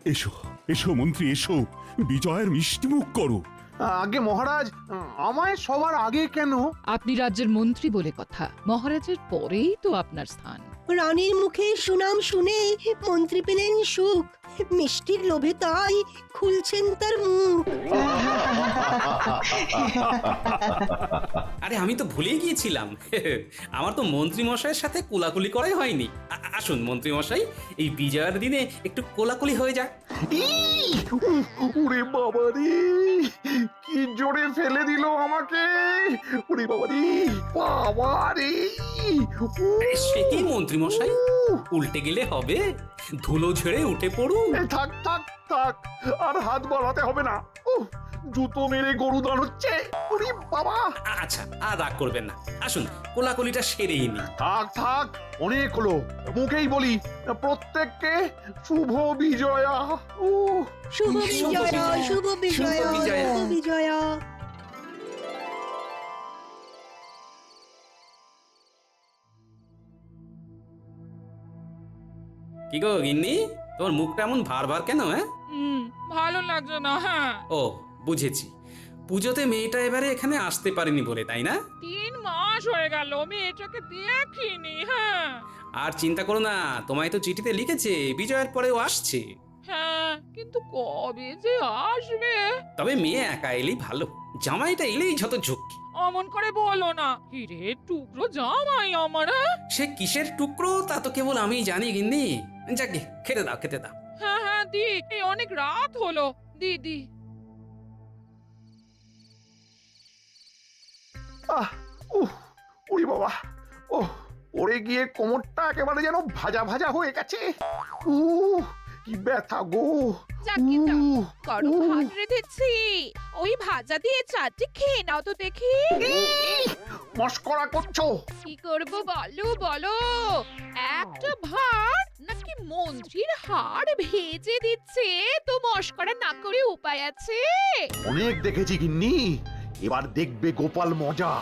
এসো এসো মন্ত্রী এসো, বিজয়ের মিষ্টিমুখ করো। আগে মহারাজ, আমায় সবার আগে কেন? আপনি রাজ্যের মন্ত্রী বলে কথা, মহারাজের পরেই তো আপনার স্থান। রানীর মুখে সুনাম শুনে মন্ত্রী পেলেন সুখ, মিষ্টির লোভে তাই খুলছেন তার মুখ। আরে আমি তো ভুলেই গিয়েছিলাম, আমার তো মন্ত্রী মশাইয়ের সাথে কোলাকুলি করাই হয়নি। আসুন মন্ত্রী মশাই, এই বিজয়ের দিনে একটু কোলাকুলি হয়ে যাক। ওরে বাবা রে, কি জোরে ফেলে দিল আমাকে! ওরে বাবা রে, বাবা রে! সে কি মন্ত্রী মশাই, উল্টে গেলে হবে? ধুলো ঝেড়ে উঠে পড়ুন। থাক থাক থাক, আর হাত বাড়াতে হবে না। জুতো মেরে গরু দান হচ্ছে। ওরে বাবা! আচ্ছা, আর রাগ করবেন না, আসুন কোলাকুলিটা সেরেই নি। থাক থাক, অনেক হলো। মুখেই বলি, প্রত্যেককে শুভ বিজয়া। শুভ শুভ বিজয়া, বিজয়া, শুভ বিজয়া, শুভ বিজয়া। শুভ বিজয়া। কি গো গিন্নি, তোর মুখটা এমন ভার ভার কেন? হ্যাঁ, ভালো লাগছে না। হ্যাঁ, ও বুঝেছি, পুজোতে মেয়েটা এবারে এখানে আসতে পারেনি বলে, তাই না? 3 মাস হয়ে গেল মেয়েটাকে দেখিনি। হ্যাঁ আর চিন্তা করো না, তোমায় তো চিঠিতে লিখেছে বিজয়ের পরেও আসছে। হ্যাঁ, কিন্তু কবে যে আসবে? তবে মেয়ে একা এলেই ভালো, জামাইটা এলেই যত ঝক্কি। অমন করে বলো না, হিরে টুকরো জামাই আমার। সে কিসের টুকরো তা তো কেবল আমিই জানি গিন্নি। যাকে খেতে দাও, খেতে দাও। হ্যাঁ হ্যাঁ দি, এই অনেক রাত হলো, দি দি। ওরে বাবা, পড়ে গিয়ে কোমরটা একেবারে যেন ভাজা ভাজা হয়ে গেছে। কি ব্যথা গো! যাকে দাও, গরম ভাত রেঁধেছি, ওই ভাজা দিয়ে চারটি খেয়ে নাও তো দেখি। মস্করা করছো? কি করবো বলো বলো, একটা ভাত নাকি মন্ত্রীর হাড় ভেজে দিচ্ছে, তো মস্করা না করে উপায় আছে? অনেক দেখেছি গিন্নি, এবার দেখবে গোপাল মজা।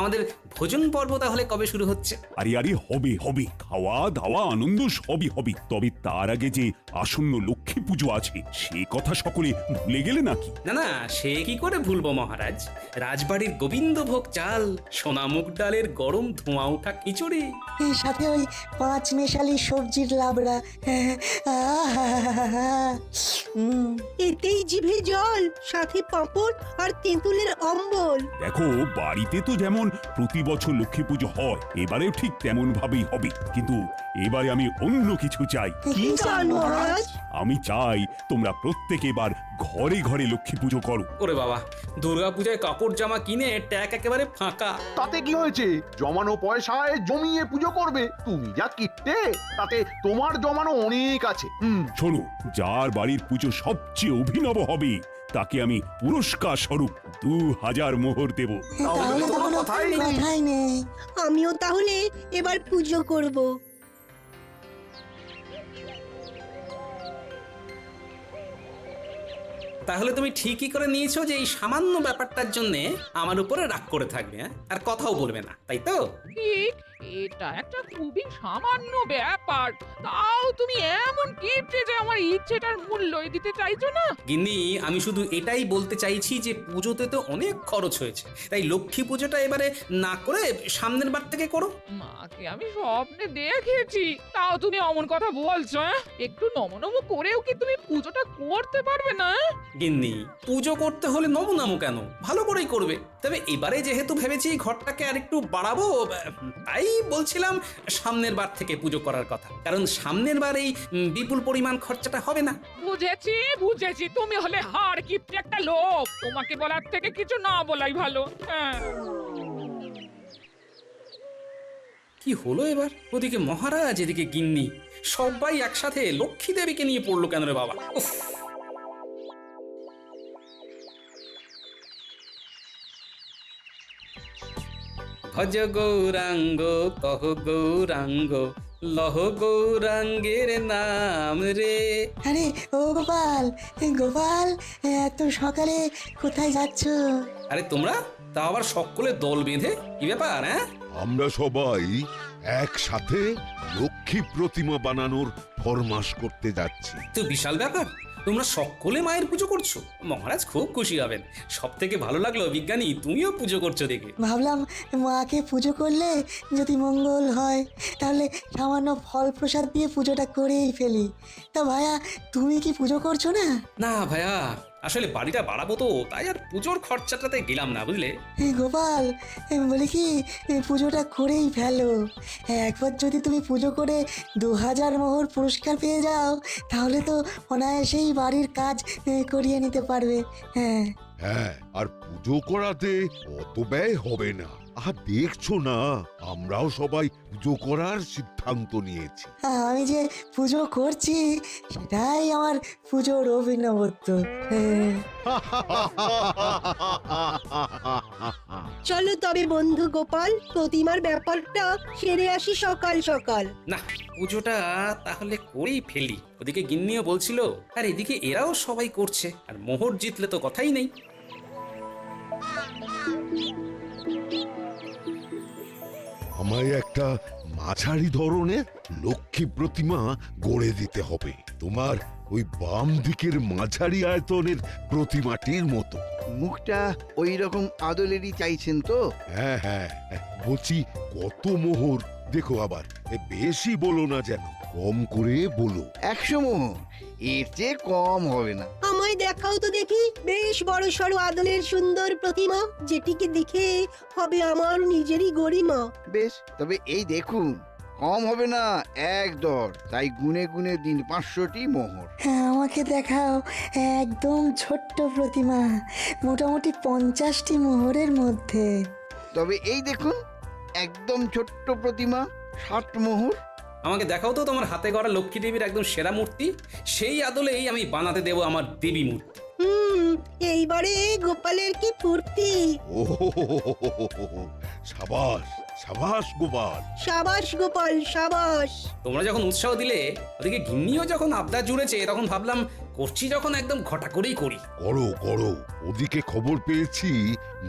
আমাদের ভোজন পর্ব তাহলে কবে শুরু হচ্ছে? আরে আরে হবে হবে, খাওয়া দাওয়া আনন্দ সবই হবে, তবে তার আগে যে আসন্ন লক্ষ্মী পুজো আছে সে কথা সকলে ভুলে গেলে নাকি? না না, সে কি করে ভুলবো মহারাজ, রাজবাড়ির গোবিন্দভোগ চাল, সোনামুগ ডালের গরম ধোঁয়া ওঠা খিচুড়ি, সাথে ওই 5 মেশালি সবজির লাবড়া। এতেই জিভে জল, সাথে পাঁপড় আর তেঁতুলের অম্বল। দেখো, বাড়িতে তো যেমন প্রতি বছর লক্ষ্মী পুজো হয়, এবারেও ঠিক তেমন ভাবেই হবে, কিন্তু এবারে আমি অন্য কিছু চাই। কি চান মহারাজ? আমি চাই তোমরা প্রত্যেকে এবার ঘরে ঘরে লক্ষ্মী পুজো করো। ওরে বাবা, দুর্গা পূজায় কাপড় জামা কিনে ট্যাগ একেবারে ফাঁকা। তাতে কি হয়েছে? জমানো পয়সায় জমিয়ে পুজো করবে। তুমি যা কিট্টে, তাতে তোমার জমানো অনেক আছে। শোনো, যার বাড়ির পুজো সবচেয়ে অভিনব হবে তাকে আমি পুরস্কার স্বরূপ 2000 মোহর দেব। তাহলে তো কোনো কথাই নেই। কথাই নেই। আমিও তাহলে এবার পুজো করব। তাহলে তুমি ঠিকই করে নিয়েছো যে এই সামান্য ব্যাপারটার জন্য আমার উপরে রাগ করে থাকবে, হ্যাঁ? আর কথাও বলবে না, তাই তো? ঠিক, এটা একটা খুবই সামান্য ব্যাপার, তাও তুমি এমন কিপটে যে আমার ইচ্ছেটার মূল্যই দিতে চাইছো না। গিন্নি, আমি শুধু এটাই বলতে চাইছি যে পুজোতে তো অনেক খরচ হয়েছে, তাই লক্ষ্মী পুজোটা এবারে না করে সামনের বার থেকে করো। মাকে আমি স্বপ্নে দেখেছি, তাও তুমি অমন কথা বলছো? একটু নমনম করেও কি তুমি পুজোটা করতে পারবে না? গিন্নি, পুজো করতে হলে নমনামো কেন, ভালো করেই করবে। তবে এবারে যেহেতু ভেবেছি ঘরটাকে আর একটু বাড়াবো, তাই বলছিলাম সামনের বার থেকে পুজো করার কথা, কারণ সামনের বার এই বিপুল পরিমাণ খরচাটা হবে না। বুঝেছি বুঝেছি, তুমি হলে হাড় কিপটে একটা লোক, তোমাকে বলার থেকে কিছু না বলাই ভালো। হ্যাঁ, কি হলো এবার? ওদিকে মহারাজ, এদিকে গিন্নি, সবাই একসাথে লক্ষ্মী দেবীকে নিয়ে পড়লো কেন রে বাবা? উফ! ভজ গৌরাঙ্গ কহ গৌরাঙ্গ, লহ গৌরাঙ্গের নাম রে। আরে ও গোপাল, গোপাল, এত সকালে কোথায় যাচ্ছ? আরে তোমরা তা আবার সকলে দল বেঁধে, কি ব্যাপার? হ্যাঁ, আমরা সবাই একসাথে লক্ষ্মী প্রতিমা বানানোর ফরমাস করতে যাচ্ছি। তো বিশাল ব্যাপার, তোমরা সকলে মায়ের পুজো করছো, মহারাজ খুব খুশি হবেন। সব থেকে ভালো লাগলো বিজ্ঞানী তুমিও পুজো করছো দেখে। ভাবলাম মাকে পুজো করলে যদি মঙ্গল হয় তাহলে সামান্য ফল প্রসাদ দিয়ে পুজোটা করেই ফেলি। তা ভাইয়া তুমি কি পুজো করছো না? না ভাইয়া, আসলে বাড়িটা বাড়াবো তো, তাই আর পুজোর খরচাটাতে গেলাম না, বুঝলে। গোপাল বলি কি পুজোটা করেই ফেলো। একবার যদি তুমি পুজো করে 2000 মোহর পুরস্কার পেয়ে যাও তাহলে তো অনায়াসেই বাড়ির কাজ করিয়ে নিতে পারবে। হ্যাঁ হ্যাঁ, আর পুজো করাতে অত ব্যয় হবে না। আর দেখছো না, আমরাও সবাই পুজো করার সিদ্ধান্ত নিয়েছি। আমি যে পুজো করছি সেটাই আমার পুজোর অভিনবত্ব। হ্যাঁ। চলো তবে বন্ধু গোপাল, প্রতিমার ব্যাপারটা সেরে আসি সকাল সকাল। না, পুজোটা তাহলে করেই ফেলি। ওদিকে গিন্নিও বলছিল, আর এদিকে এরাও সবাই করছে, আর মোহর জিতলে তো কথাই নেই। আমায় একটা মাঝারি ধরনের লক্ষ্মী প্রতিমা গড়ে দিতে হবে, তোমার ওই বাম দিকের মাঝারি আয়তনের প্রতিমাটির মতো। মুখটা ওই রকম আদলেরই চাইছেন তো? হ্যাঁ হ্যাঁ, বলছি কত মোহর? দেখো আবার বেশি বলো না, যেন কম করে বলো। 100 মোহর, এর চেয়ে কম হবে না। আমায় দেখাও তো দেখি বেশ বড় সড়ো আদলের সুন্দর প্রতিমা, যেটিকে দেখে হবে আমার নিজেরই গরিমা। বেশ, তবে এই দেখুন, কম হবে না একদর, তাই গুনে গুনে দিন 500টি মোহর। হ্যাঁ, আমাকে দেখাও একদম ছোট্ট প্রতিমা, মোটামুটি 50টি মোহরের মধ্যে। তবে এই দেখুন, একদম ছোট্ট প্রতিমা, 60 মোহর। আমাকে দেখাও তো তোমার হাতে গড়া লক্ষ্মী দেবীর একদম সেরা মূর্তি, সেই আদলেই আমি বানাতে দেবো আমার দেবী মূর্তি। এইবারে গোপালের কি ফুর্তি। ও সাবাস সাবাস গোপাল। সাবাস গোপাল সাবাস। তোমরা যখন উৎসাহ দিলে, ওদিকে গিন্নিও যখন আবদার জুড়েছে, তখন ভাবলাম করছি যখন একদম ঘটা করেই করি। করো করো, ওদিকে খবর পেয়েছি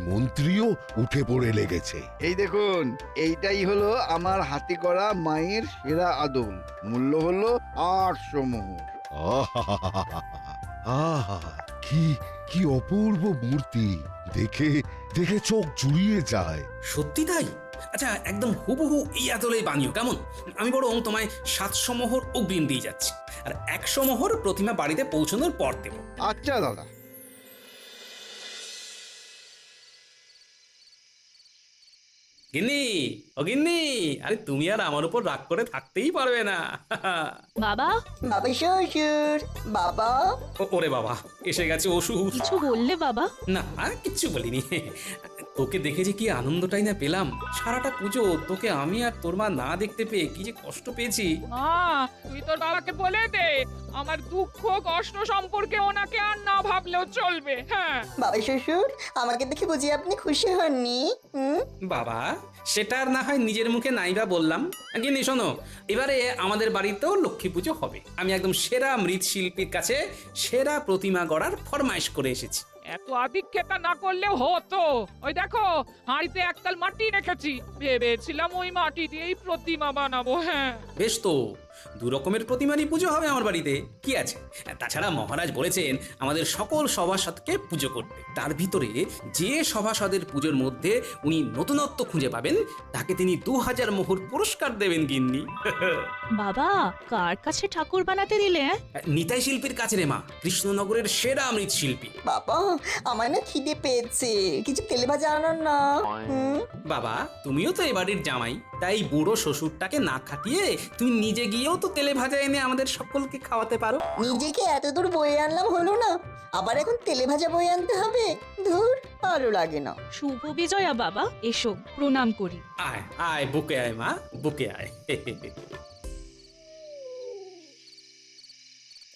মন্ত্রীও উঠে পড়ে লেগেছে। এই দেখুন, এইটাই হলো আমার হাতে করা মায়ের সেরা আদল, মূল্য হলো 800 মোহর। আহা, কি কি অপূর্ব মূর্তি, দেখে দেখে চোখ জুড়িয়ে যায়। সত্যি তাই? আচ্ছা, একদম হুবহু এই আদলেই বানিও, কেমন? আমি বরং তোমায় 700 মোহর অগ্রিম দিয়ে যাচ্ছি, আর 100 মোহর প্রতিমা বাড়িতে পৌঁছানোর পর দেবো। আচ্ছা দাদা। গিন্নি, ও গিন্নি, আরে তুমি আর আমার উপর রাগ করে থাকতেই পারবে না। বাবা, বাবা শ্বশুর, বাবা ওরে বাবা, এসে গেছে ওষুধ। কিছু বললে বাবা? না, আর কিচ্ছু বলিনি। তোকে দেখে যে কি আনন্দটাই না পেলাম। সারাটা পুজো তোকে আমি আর তোর মা না দেখতে পেয়ে কি যে কষ্ট পেয়েছি। তুই তোর বাবাকে বলে দে আমার দুঃখ কষ্ট সম্পর্কে ওনাকে আর না ভাবলেও চলবে। হ্যাঁ বাবা শ্বশুর, আমাকে দেখে বুঝি আপনি খুশি হননি? বাবা, সেটা আর না হয় নিজের মুখে নাইবা বললাম। গিন্নি শোনো, এবারে আমাদের বাড়িতেও লক্ষ্মী পুজো হবে। আমি একদম সেরা মৃৎশিল্পীর কাছে সেরা প্রতিমা গড়ার ফরমাইশ করে এসেছি। এত আদিক্ষেতা না করলেও হতো। ওই দেখো, হাঁড়িতে একতাল মাটি রেখেছি, ভেবেছিলাম ওই মাটি দিয়েই প্রতিমা বানাবো। হ্যাঁ বেশ তো, 2 রকমের প্রতিমারই পুজো হবে আমার বাড়িতে, কি আছে? তাছাড়া মহারাজ বলেছেন আমাদের সকল সভাসদকে পুজো করতে। তার ভিতরে যে সভাসদের পুজোর মধ্যে উনি নতুনত্ব খুঁজে পাবেন, তাকে তিনি 2000 মোহর পুরস্কার দেবেন। গিন্নি, বাবা, কার কাছে ঠাকুর বানাতে দিলে? নিতাই শিল্পীর কাছে রে মা, কৃষ্ণনগরের সেরা মৃৎশিল্পী। বাবা, আমার না খিদে পেয়েছে, কিছু তেলে ভাজা আনার না? বাবা, তুমিও তো এবাড়ির জামাই, তাই বুড়ো শ্বশুরটাকে না খাটিয়ে তুমি নিজে গিয়েও তো তেলে ভাজা এনে আমাদের সকলকে খাওয়াতে পারো। নিজেকে এত দূর বয়ে আনলাম হলো না, আবার এখন তেলে ভাজা বয়ে আনতে হবে? ধুর, ভালো লাগে না। শুভ বিজয়া বাবা, এসো প্রণাম করি। আয় আয়, বুকে আয় মা, বুকে আয়।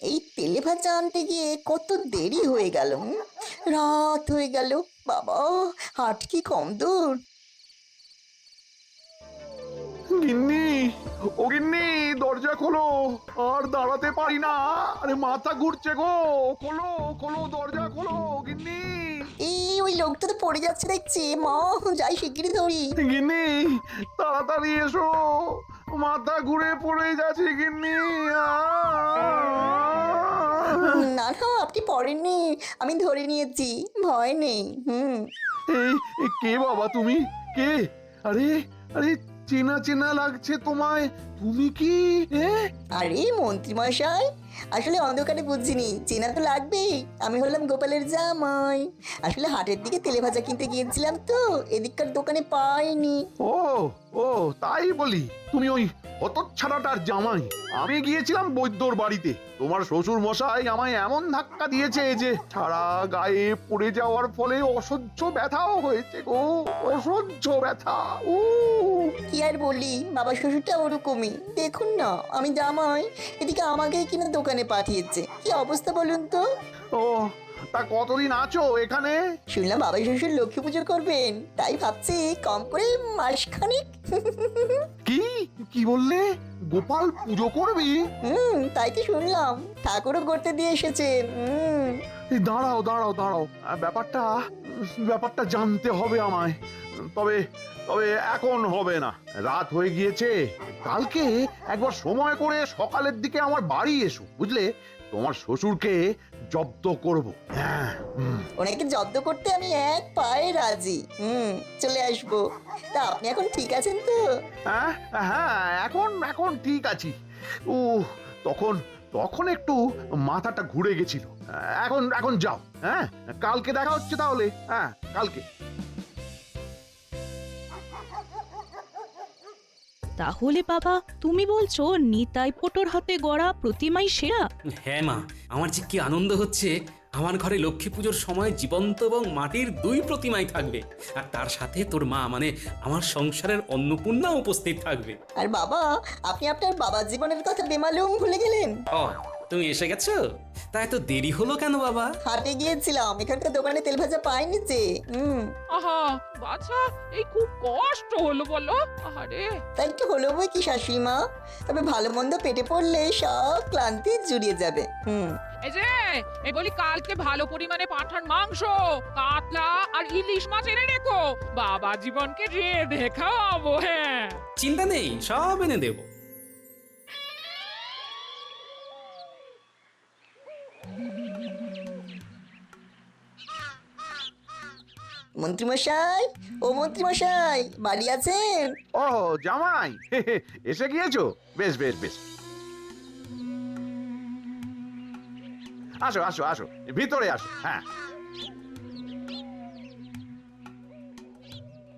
এই তেলে ভাজা আনতে গিয়ে কত দেরি হয়ে গেল, রাত হয়ে গেল। বাবা, হাট কি কম দূর? গিন্নি, ও গিন্নি, দরজা খোলো, আর দাঁড়াতে পারি না, আরে মাথা ঘুরছে গো, খোলো খোলো, দরজা খোলো গিন্নি। এই ওই ওই লোকটা তো পড়ে যাচ্ছে দেখছি, মা যাই শিগগিরই ধরি। গিন্নি তাড়াতাড়ি এসো, মাথা ঘুরে পড়ে যাচ্ছে গিন্নি। না না, আপনি পড়েননি, আমি ধরে নিয়েছি, ভয় নেই। এই কে বাবা তুমি? কে? আরে আরে চেনা চেনা লাগছে তোমায়। তুমি কি আরে মন্ত্রী মশাই, আসলে অন্ধকারে বুঝিনি, চেনা তো লাগবেই। আমি হলাম গোপালের জামাই। আসলে হাটের দিকে তেলে ভাজা কিনতে গিয়েছিলাম তো, এদিককার দোকানে পাইনি। ও ও তাই বলি, তুমি ওই হতচ্ছাড়াটার জামাই। আমি গিয়েছিলাম বৈদ্যর বাড়িতে। তোমার শ্বশুর মশাই আমায় এমন ধাক্কা দিয়েছে যে সারা গায়ে পড়ে যাওয়ার ফলে অসহ্য ব্যথাও হয়েছে গো, অসহ্য ব্যথা। কি আর বলি, বাবা শ্বশুরটা ওরকমই। দেখুন না, আমি জামাই, এদিকে আমাকেই কিনা দোকানে পাঠিয়েছে। কি অবস্থা বলুন তো? ও তা কতদিন আছো এখানে? শুনলাম বাবা শ্বশুর লক্ষ্মী পুজো করবেন, তাই ভাবছি কম করে মাসখানেক। কি কি বললে? গোপাল পুজো করবি? তাই তো শুনলাম, ঠাকুরও করতে দিয়ে এসেছেন। এই দাঁড়াও দাঁড়াও দাঁড়াও, ব্যাপারটা জানতে হবে আমায়। তবে তবে এখন হবে না, রাত হয়ে গিয়েছে। কালকে একবার সময় করে সকালের দিকে আমার বাড়ি এসো, বুঝলে? তোমার শ্বশুরকে জব্দ করব। হ্যাঁ, ওনাকে জব্দ করতে আমি এক পায়ে রাজি। চলে আসবো। তা আপনি এখন ঠিক আছেন তো? হ্যাঁ হ্যাঁ, এখন ঠিক আছি। ও তখন তখন একটু মাথাটা ঘুরে গেছিল। এখন যাও। হ্যাঁ, কালকে দেখা হচ্ছে তাহলে। হ্যাঁ, কালকে। তাহলে বাবা, তুমি বলছো নিতাই পটোর হাতে গড়া প্রতিমাই সেরা? হ্যাঁ মা, আমার যে কি আনন্দ হচ্ছে। আমার ঘরে লক্ষ্মী পুজোর সময় জীবন্ত এবং মাটির 2 প্রতিমাই থাকবে, আর তার সাথে তোর মা মানে আমার সংসারের অন্নপূর্ণা উপস্থিত থাকবে। আর বাবা, আপনি আপনার বাবার জীবনের কথা বেমালুম ভুলে গেলেন। ও, তুমি এসে গেছো? তা এত দেরি হলো কেন বাবা? হাটে গিয়েছিলাম, এখানকার দোকানে তেল ভাজা পাইনি যে। আহা বাছা, এই খুব কষ্ট হলো বলো। আরে তাই একটু হলো বই কি শাশুড়িমা, তবে ভালো মন্দ পেটে পড়লে সব ক্লান্তি জুড়িয়ে যাবে। এই যে এই বলি, কালকে ভালো পরিমাণে পাঁঠার মাংস, কাতলা আর ইলিশ মাছ এনে রেখো। বাবা জীবনকে রেঁধে খাওয়াবো। হ্যাঁ, চিন্তা নেই, সব এনে দেবো। মন্ত্রীমশাই, ও মন্ত্রীমশাই, বাড়ি আছেন? ও জামাই, এসে গিয়েছো? বেশ বেশ বেশ, আসো আসো আসো, ভিতরে আসো। হ্যাঁ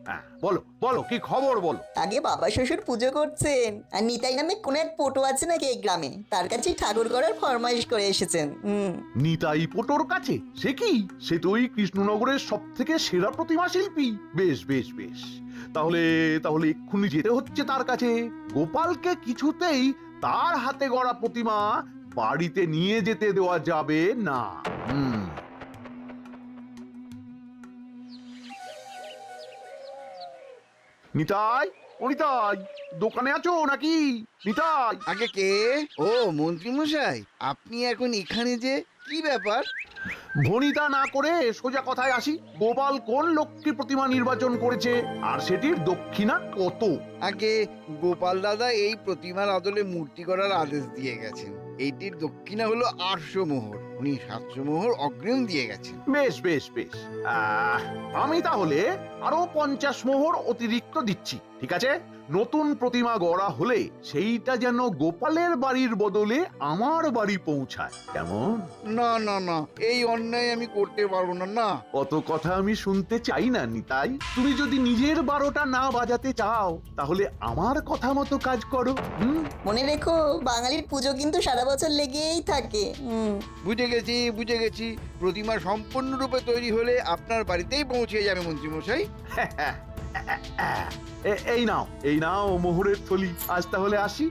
হ্যাঁ, বলো বলো, কি খবর বলো। আগে বাবা শ্বশুর পুজো করছেন, আর নিতাই নামে কোন এক পটো আছে নাকি এই গ্রামে, তার কাছে ঠাকুর করার ফরমাইশ করে এসেছেন। নিতাই পটোর কাছে? সে কি? সে তো ওই কৃষ্ণনগরের সব থেকে সেরা প্রতিমা শিল্পী। বেশ বেশ বেশ, তাহলে তাহলে এক্ষুনি যেতে হচ্ছে তার কাছে। গোপালকে কিছুতেই তার হাতে গড়া প্রতিমা বাড়িতে নিয়ে যেতে দেওয়া যাবে না। নিতাই, ও নিতাই, দোকানে আছো নাকি? নিতাই। আগে কে? ও মন্ত্রী মশাই, আপনি এখন এখানে যে, কি ব্যাপার? ভনিতা না করে সোজা কথায় আসি। গোপাল কোন লক্ষ্মী প্রতিমা নির্বাচন করেছে, আর সেটির দক্ষিণা কত? আগে গোপাল দাদা এই প্রতিমার আদলে মূর্তি করার আদেশ দিয়ে গেছেন। এইটির দক্ষিণা হলো 800 মোহর। উনি 700 মোহর অগ্রিম দিয়ে গেছেন। বেশ বেশ বেশ, আমি তাহলে আরো 50 মোহর অতিরিক্ত দিচ্ছি, ঠিক আছে? নতুন প্রতিমা গড়া হলে সেইটা যেন গোপালের বাড়ির বদলে আমার বাড়ি পৌঁছায়, কেমন? না না না, এই অন্যায় আমি করতে পারবো না। না, অত কথা আমি শুনতে চাই না নিতাই। তুমি যদি নিজের 12টা না বাজাতে চাও, তাহলে আমার কথা মতো কাজ করো। মনে রেখো, বাঙালির পুজো কিন্তু সারা বছর লেগেই থাকে। বুঝে গেছি বুঝে গেছি। প্রতিমা সম্পূর্ণরূপে তৈরি হলে আপনার বাড়িতেই পৌঁছে যাবে মন্ত্রী মশাই। এই নাও মোহরের থলি। আজ তাহলে আসি।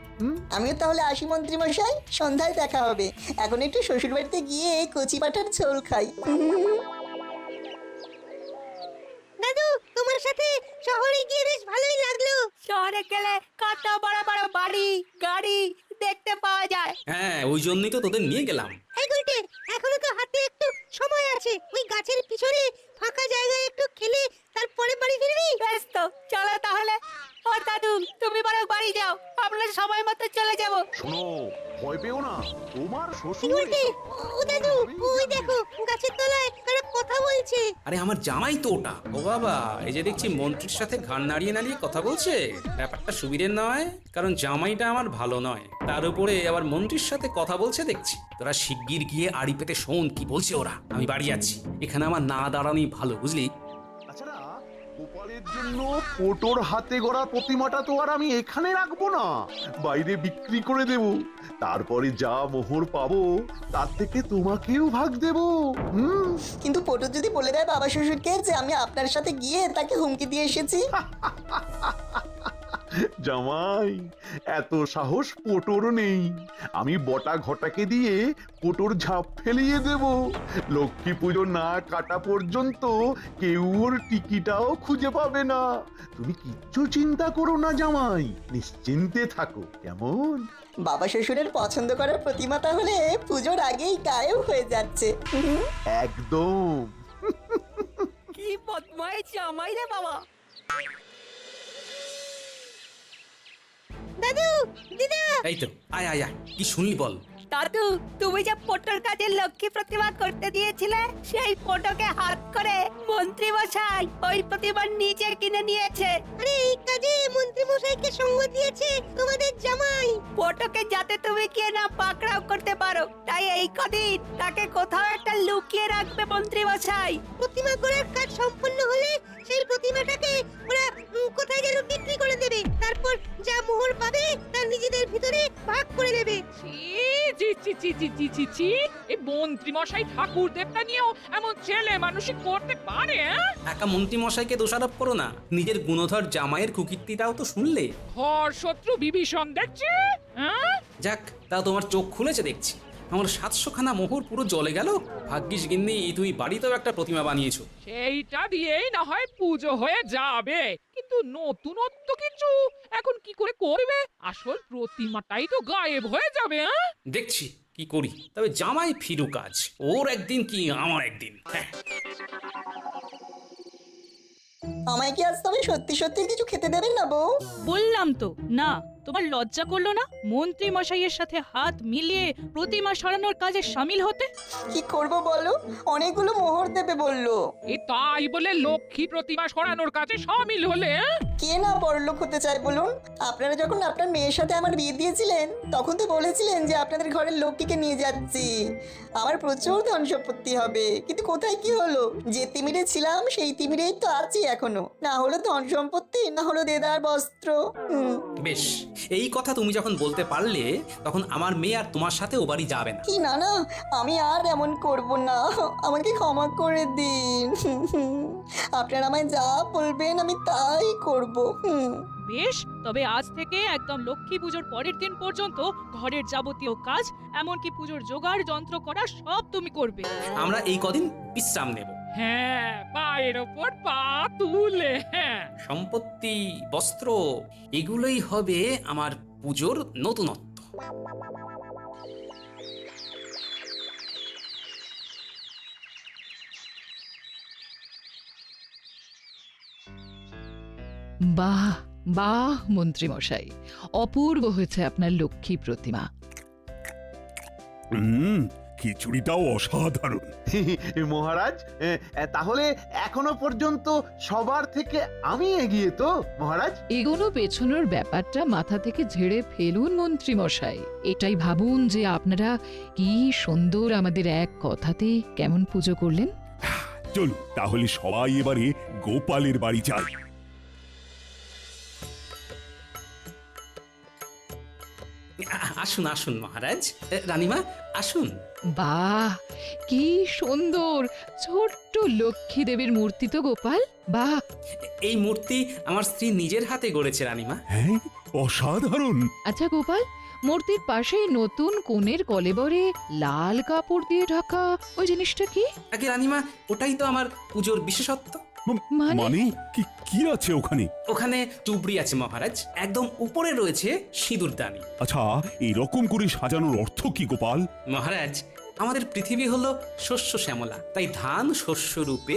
আমিও তাহলে আসি মন্ত্রী মশাই, সন্ধ্যায় দেখা হবে। এখন একটু শ্বশুর বাড়িতে গিয়ে কচি পাঠার ঝোল খাই। দাদু, তোমার সাথে শহরে গিয়ে বেশ ভালোই লাগলো। শহরে গেলে কত বড় বড় বাড়ি গাড়ি দেখতে পাওয়া যায়। হ্যাঁ, ওই জন্যই তো তোদের নিয়ে গেলাম। এই গুলটে, এখনো তো হাতে একটু সময় আছে, ওই গাছের পিছনে সরে ফাঁকা জায়গায় একটু খেলে তারপরে বাড়ি ফিরবি? বেশ তো, চলো তাহলে। ও দাদু, তুমি বরং বাড়ি যাও, আমরা সময় মতো চলে যাব। শোনো, ভয় পেও না, তোমার শ্বশুর গুলটে, ও দাদু, ওই দেখো গাছের তলায় কারা কথা বলছে। আরে আমার জামাই তো ওটা। ও বাবা, এই যে দেখছি মন্ত্রীর সাথে ঘাড় নাড়িয়ে নাড়িয়ে কথা বলছে। ব্যাপারটা সুবিধের নয়, কারণ জামাইটা আমার ভালো নয়, তার উপরে আবার মন্ত্রীর সাথে কথা বলছে দেখছি। তোরা শিগগির গিয়ে আড়ি পেতে শোন কি বলছে ওরা। আমি বাড়ি যাচ্ছি, এখানে আমার না দাঁড়ানোই ভালো, বুঝলি? তাছাড়া গোপালের জন্য পোটোর হাতে গড়া প্রতিমাটা তো আর আমি এখানে রাখবো না, বাইরে বিক্রি করে দেব। তারপরে যা মোহর পাবো তার থেকে তোমাকেও ভাগ দেব। কিন্তু পটু যদি বলে দেয় বাবা শ্বশুরকে যে আমি আপনার সাথে গিয়ে তাকে হুমকি দিয়ে এসেছি? জামাই, এত সাহস পোটোর নেই। আমি বটা ঘটাকে দিয়ে পোটোর ঝাঁপ ফেলিয়ে দেব। লক্ষ্মী পুজো না কাটা পর্যন্ত কেউ ওর টিকিটাও খুঁজে পাবে না। তুমি কিচ্ছু চিন্তা করো না জামাই, নিশ্চিন্তে থাকো, কেমন? বাবা শ্বশুরের পছন্দ করার প্রতিমা তাহলে পুজোর আগেই গায়েব হয়ে যাচ্ছে। একদম। কি বদমাইশ জামাই রে বাবা। দাদু, দিদা, এই তো, আয় আয় আয়, কি শুনলি বল। দাদু, তুমি যে পটর কাজে লক্ষ্মী প্রতিমা করতে দিয়েছিলে, সেই পটকে হাত করে মন্ত্রী মশাই ওই প্রতিমা নিজে কিনে নিয়েছে। আরে এই কাজে মন্ত্রী মশাইকে সঙ্গ দিয়েছে তোমাদের জামাই। পটকে যাতে তুমি কে না পাকড়াও করতে পারো, তাই এই কদিন তাকে কোথাও একটা লুকিয়ে রাখবে মন্ত্রী মশাই। প্রতিমা করার কাজ সম্পন্ন হলে সেই প্রতিমাটাকে ওরা কোথায় যেন বিক্রি করে দেবে। তারপর যা মোহর পাবে তার নিজেদের ভিতরে ভাগ করে দেবে। ছি ছি ছি ছি ছি ছি ছি ছি, এই মন্ত্রী মশাই ঠাকুর দেবতা নিয়েও এমন ছেলে মানুষই করতে পারে? একা মন্ত্রী মশাইকে দোষারোপ করো না, নিজের গুণধর জামাইয়ের কুকীর্তিটাও তো শুনলে। ঘর শত্রু বিভীষণ দেখছি। হ্যাঁ, যাক, তা তোমার চোখ খুলেছে দেখছি। আমার 700খানা মোহর পুরো জলে গেল। ভাগ্যিস গিন্নি তুমি বাড়িতেও একটা প্রতিমা বানিয়েছো। সেইটা দিয়েই না হয় পুজো হয়ে যাবে, কিন্তু নতুনত্ব কিছু এখন কি করে করবে? আসল প্রতিমাটাই তো গায়েব হয়ে যাবে। হ্যাঁ, দেখছি কি করি। তবে জামাই ফিরুক আজ, ওর একদিন কি আমার একদিন। হ্যাঁ, আমায় কি আজ তবে সত্যি সত্যি কিছু খেতে দেবেন না বউ? বললাম তো না। তোমার লজ্জা করলো না মন্ত্রী মশাইয়ের সাথে হাত মিলিয়ে প্রতিমা সরানোর কাজে সামিল হতে? কি করব বলো, অনেকগুলো মোহর দেবে বললো। এই তাই বলে লক্ষ্মী প্রতিমা সরানোর কাজে সামিল হলে? কে না বড়লোক হতে চায় বলুন? আপনারা যখন আপনার মেয়ের সাথে আমার বিয়ে দিয়েছিলেন তখন তো বলেছিলেন যে আপনাদের ঘরের লক্ষ্মীকে নিয়ে যাচ্ছি, আমার প্রচুর ধন সম্পত্তি হবে। কিন্তু কোথায় কি হলো? যে তিমিরে ছিলাম সেই তিমিরেই তো আছি এখনো। না হলো ধন সম্পত্তি, না হলো দেদার বস্ত্র। বেশ, এই কথা তুমি যখন বলতে পারলে তখন আমার মেয়ে আর তোমার সাথে ও বাড়ি যাবে না। কি না না, আমি আর এমন করব না, আমাকে ক্ষমা করে দিন। আপনারা আমায় যা বলবেন আমি তাই করব। বেশ, তবে আজ থেকে একদম লক্ষ্মী পুজোর পরের দিন পর্যন্ত ঘরের যাবতীয় কাজ, এমনকি পুজোর জোগাড় যন্ত্র করা সব তুমি করবে। আমরা এই কদিন বিশ্রাম নেব। হ্যাঁ, পায়ের ওপর পা তুলে। হ্যাঁ, সম্পত্তি, বস্ত্র, এগুলোই হবে আমার পুজোর নতুনত্ব। বাহ বাহ মন্ত্রী মশাই, অপূর্ব হয়েছে আপনার লক্ষ্মী প্রতিমা। খিচুড়িটাও অসাধারণ। মহারাজ, তাহলে এখনো পর্যন্ত সবার থেকে আমি এগিয়ে তো মহারাজ? এগোনো পেছনোর ব্যাপারটা মাথা থেকে ঝেড়ে ফেলুন মন্ত্রী মশাই। এটাই ভাবুন যে আপনারা কি সুন্দর আমাদের এক কথাতে কেমন পুজো করলেন। চলুন তাহলে সবাই এবারে গোপালের বাড়ি যাই। আসুন আসুন মহারাজ, রানীমা আসুন। বাহ, কি সুন্দর ছোট্ট লক্ষ্মী দেবীর মূর্তি তো গোপাল। বাহ, এই মূর্তি আমার স্ত্রী নিজের হাতে গড়েছে রানীমা। হ্যাঁ, অসাধারণ। আচ্ছা গোপাল, মূর্তির পাশে নতুন কোণের কলেবরে লাল কাপড় দিয়ে ঢাকা ওই জিনিসটা কি? আগে রানীমা, ওটাই তো আমার পুজোর বিশেষত্ব। মানে কি কি আছে ওখানে? ওখানে চুবড়ি আছে মহারাজ, একদম উপরে রয়েছে সিঁদুরদানি। আচ্ছা, এরকম করে সাজানোর অর্থ কি গোপাল? মহারাজ, আমাদের পৃথিবী হলো শস্য শ্যামলা, তাই ধান শস্য রূপে